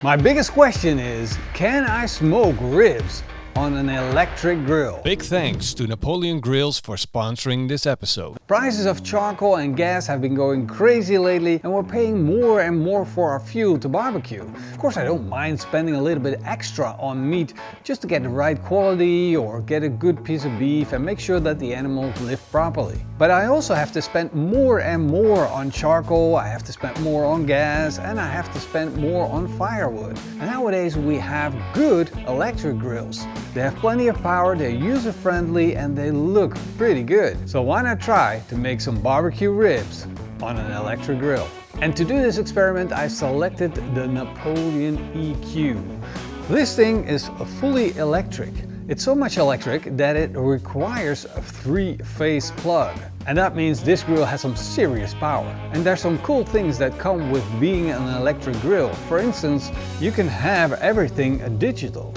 My biggest question is, can I smoke ribs on an electric grill? Big thanks to Napoleon Grills for sponsoring this episode. Prices of charcoal and gas have been going crazy lately, and we're paying more and more for our fuel to barbecue. Of course, I don't mind spending a little bit extra on meat just to get the right quality or get a good piece of beef and make sure that the animals live properly. But I also have to spend more and more on charcoal, I have to spend more on gas, and I have to spend more on firewood. And nowadays we have good electric grills. They have plenty of power, they're user-friendly, and they look pretty good. So why not try to make some barbecue ribs on an electric grill? And to do this experiment, I selected the Napoleon EQ. This thing is fully electric. It's so much electric that it requires a 3-phase plug. And that means this grill has some serious power. And there's some cool things that come with being an electric grill. For instance, you can have everything digital.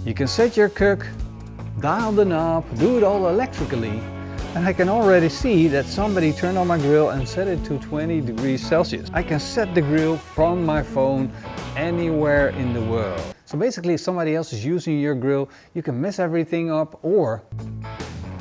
You can set your cook, dial the knob, do it all electrically. And I can already see that somebody turned on my grill and set it to 20 degrees Celsius. I can set the grill from my phone anywhere in the world. So basically if somebody else is using your grill, you can mess everything up, or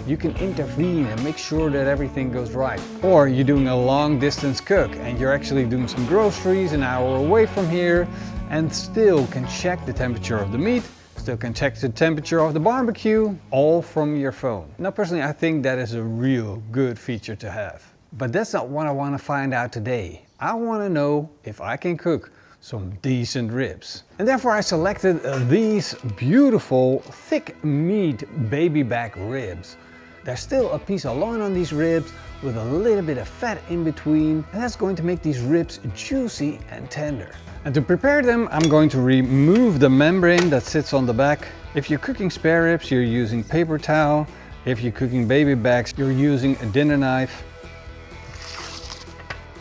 you can intervene and make sure that everything goes right. Or you're doing a long distance cook and you're actually doing some groceries an hour away from here and still can check the temperature of the meat. Still can check the temperature of the barbecue, all from your phone. Now personally, I think that is a real good feature to have. But that's not what I want to find out today. I want to know if I can cook some decent ribs. And therefore I selected these beautiful thick meat baby back ribs. There's still a piece of loin on these ribs with a little bit of fat in between, and that's going to make these ribs juicy and tender. And to prepare them, I'm going to remove the membrane that sits on the back. If you're cooking spare ribs, you're using paper towel. If you're cooking baby backs, you're using a dinner knife.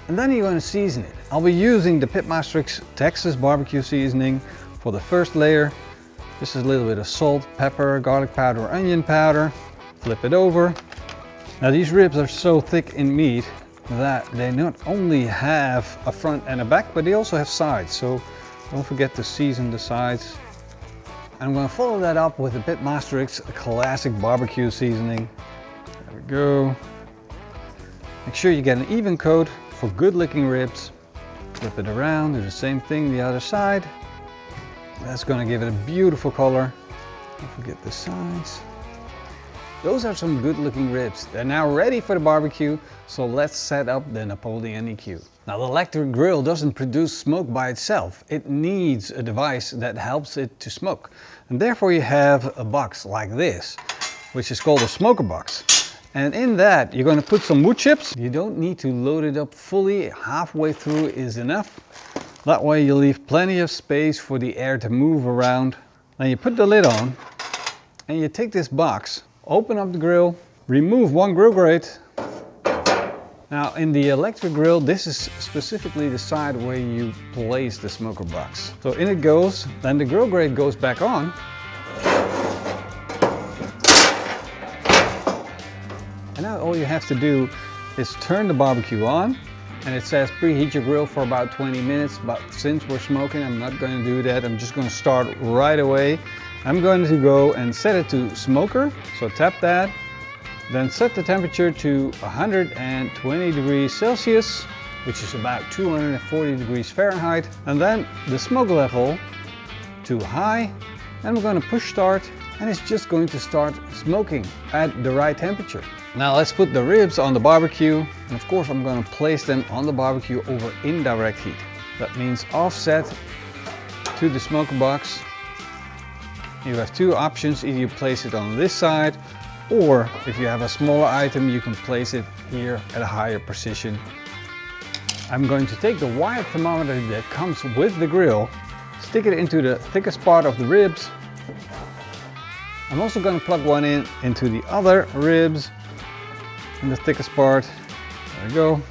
And then you're going to season it. I'll be using the PITMASTERX Texas barbecue seasoning for the first layer. This is a little bit of salt, pepper, garlic powder, onion powder. Flip it over. Now these ribs are so thick in meat that they not only have a front and a back, but they also have sides. So don't forget to season the sides. I'm going to follow that up with the PITMASTERX classic barbecue seasoning. There we go. Make sure you get an even coat for good looking ribs. Flip it around, do the same thing the other side. That's going to give it a beautiful color. Don't forget the sides. Those are some good looking ribs. They're now ready for the barbecue, so let's set up the Napoleon EQ. Now the electric grill doesn't produce smoke by itself. It needs a device that helps it to smoke. And therefore you have a box like this, which is called a smoker box. And in that you're going to put some wood chips. You don't need to load it up fully, halfway through is enough. That way you leave plenty of space for the air to move around. Then you put the lid on and you take this box, open up the grill, remove one grill grate. Now in the electric grill, this is specifically the side where you place the smoker box. So in it goes, then the grill grate goes back on. And now all you have to do is turn the barbecue on. And it says preheat your grill for about 20 minutes, but since we're smoking, I'm not going to do that. I'm just going to start right away. I'm going to go and set it to smoker, so tap that. Then set the temperature to 120 degrees Celsius, which is about 240 degrees Fahrenheit. And then the smoke level to high. And we're going to push start, and it's just going to start smoking at the right temperature. Now let's put the ribs on the barbecue. And of course I'm going to place them on the barbecue over indirect heat. That means offset to the smoker box. You have two options, either you place it on this side, or if you have a smaller item, you can place it here at a higher precision. I'm going to take the wire thermometer that comes with the grill, stick it into the thickest part of the ribs. I'm also going to plug one into the other ribs in the thickest part. There we go.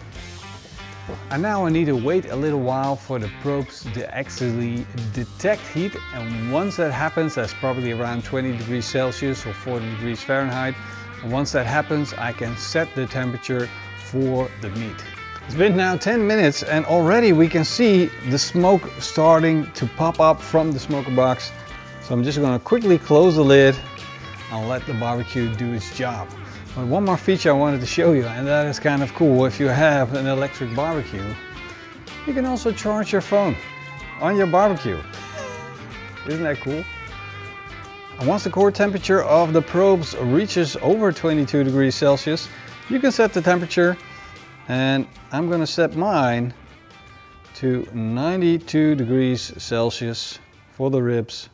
And now I need to wait a little while for the probes to actually detect heat, and once that happens, that's probably around 20 degrees Celsius or 40 degrees Fahrenheit. And once that happens, I can set the temperature for the meat. It's been now 10 minutes and already we can see the smoke starting to pop up from the smoker box. So I'm just going to quickly close the lid and let the barbecue do its job. But one more feature I wanted to show you, and that is kind of cool. If you have an electric barbecue, you can also charge your phone on your barbecue. Isn't that cool? And once the core temperature of the probes reaches over 22 degrees Celsius, you can set the temperature, and I'm going to set mine to 92 degrees Celsius for the ribs.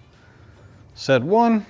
Set one,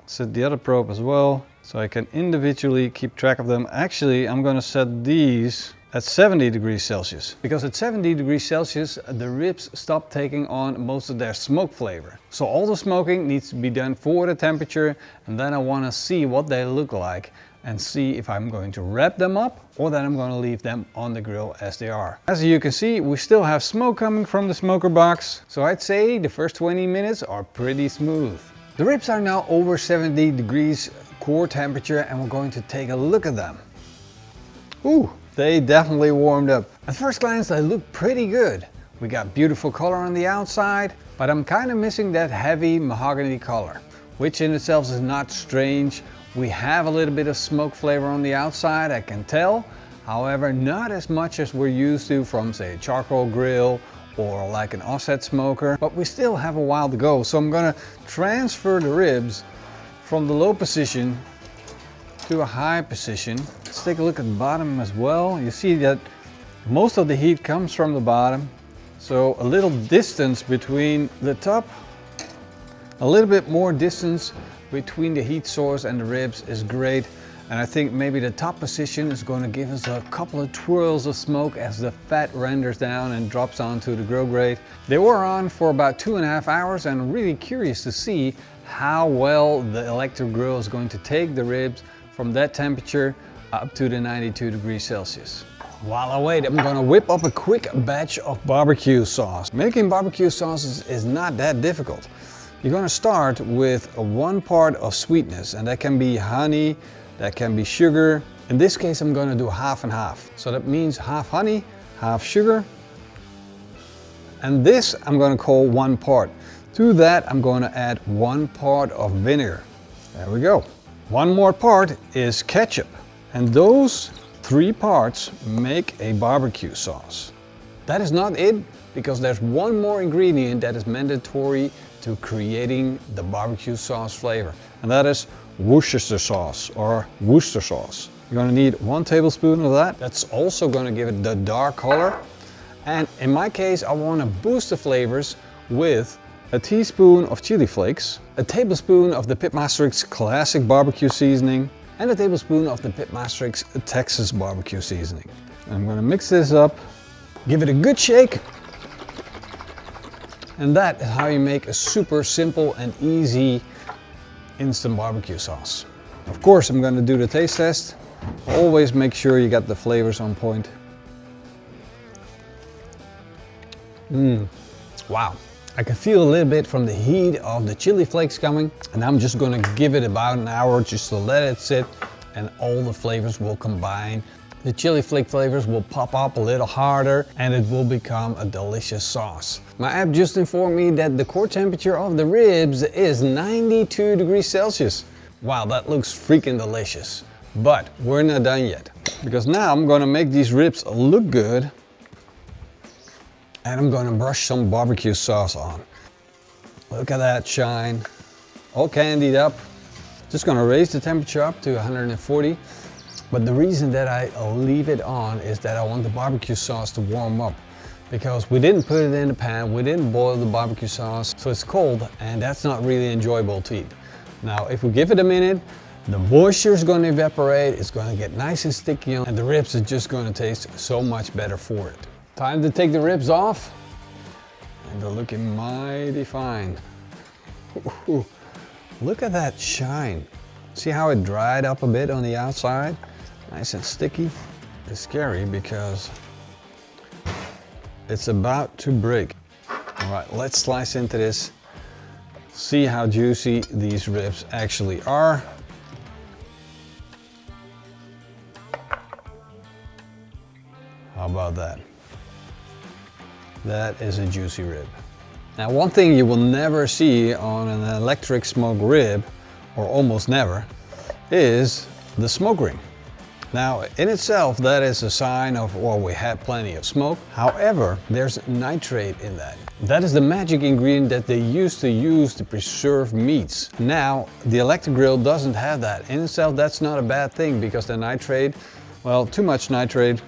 set the other probe as well, so I can individually keep track of them. Actually, I'm going to set these at 70 degrees Celsius, because at 70 degrees Celsius the ribs stop taking on most of their smoke flavor. So all the smoking needs to be done for the temperature, and then I want to see what they look like and see if I'm going to wrap them up or then I'm going to leave them on the grill as they are. As you can see, we still have smoke coming from the smoker box, so I'd say the first 20 minutes are pretty smooth. The ribs are now over 70 degrees core temperature and we're going to take a look at them. Ooh, they definitely warmed up. At first glance they look pretty good. We got beautiful color on the outside, but I'm kind of missing that heavy mahogany color, which in itself is not strange. We have a little bit of smoke flavor on the outside, I can tell. However, not as much as we're used to from, say, a charcoal grill or like an offset smoker, but we still have a while to go. So I'm gonna transfer the ribs from the low position to a high position. Let's take a look at the bottom as well. You see that most of the heat comes from the bottom. So a little distance between the top, a little bit more distance between the heat source and the ribs is great. And I think maybe the top position is going to give us a couple of twirls of smoke as the fat renders down and drops onto the grill grate. They were on for about 2.5 hours and I'm really curious to see how well the electric grill is going to take the ribs from that temperature up to the 92 degrees Celsius. While I wait, I'm going to whip up a quick batch of barbecue sauce. Making barbecue sauces is not that difficult. You're going to start with 1 part of sweetness, and that can be honey, that can be sugar. In this case, I'm going to do half and half. So that means half honey, half sugar. And this I'm going to call 1 part. To that, I'm going to add 1 part of vinegar. There we go. 1 more part is ketchup. And those 3 parts make a barbecue sauce. That is not it, because there's 1 more ingredient that is mandatory to creating the barbecue sauce flavor. And that is Worcestershire sauce or Worcester sauce. You're going to need 1 tablespoon of that. That's also going to give it the dark color. And in my case, I want to boost the flavors with a teaspoon of chili flakes, a tablespoon of the PITMASTERX classic barbecue seasoning, and a tablespoon of the PITMASTERX Texas barbecue seasoning. I'm going to mix this up, give it a good shake. And that is how you make a super simple and easy instant barbecue sauce. Of course, I'm going to do the taste test. Always make sure you got the flavors on point. Wow. I can feel a little bit from the heat of the chili flakes coming, and I'm just going to give it about an hour just to let it sit and all the flavors will combine. The chili flake flavors will pop up a little harder and it will become a delicious sauce. My app just informed me that the core temperature of the ribs is 92 degrees Celsius. Wow, that looks freaking delicious. But we're not done yet, because now I'm going to make these ribs look good. And I'm going to brush some barbecue sauce on. Look at that shine. All candied up. Just going to raise the temperature up to 140. But the reason that I leave it on is that I want the barbecue sauce to warm up. Because we didn't put it in the pan, we didn't boil the barbecue sauce, so it's cold and that's not really enjoyable to eat. Now if we give it a minute, the moisture is going to evaporate, it's going to get nice and sticky, and the ribs are just going to taste so much better for it. Time to take the ribs off, and they're looking mighty fine. Ooh, look at that shine. See how it dried up a bit on the outside? Nice and sticky. It's scary because it's about to break. All right, let's slice into this. See how juicy these ribs actually are. How about about that. That is a juicy rib. Now, one thing you will never see on an electric smoke rib, or almost never, is the smoke ring. Now, in itself, that is a sign of, well, we had plenty of smoke. However, there's nitrate in that. That is the magic ingredient that they used to use to preserve meats. Now, the electric grill doesn't have that. In itself, that's not a bad thing because the nitrate, well, too much nitrate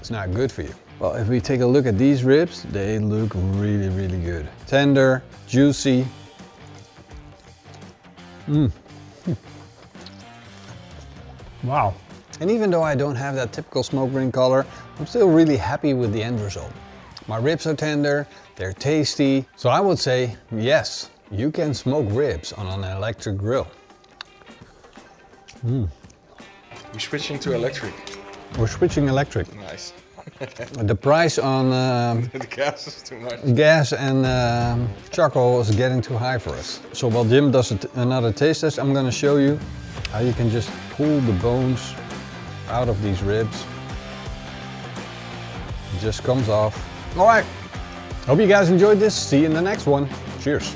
is not good for you. Well, if we take a look at these ribs, they look really, really good. Tender, juicy. Wow. And even though I don't have that typical smoke ring color, I'm still really happy with the end result. My ribs are tender, they're tasty. So I would say, yes, you can smoke ribs on an electric grill. We're switching to electric. We're switching electric. Nice. The price on The gas is too much. gas and charcoal is getting too high for us. So while Jim does another taste test, I'm gonna show you how you can just pull the bones out of these ribs. It just comes off. All right, hope you guys enjoyed this. See you in the next one. Cheers.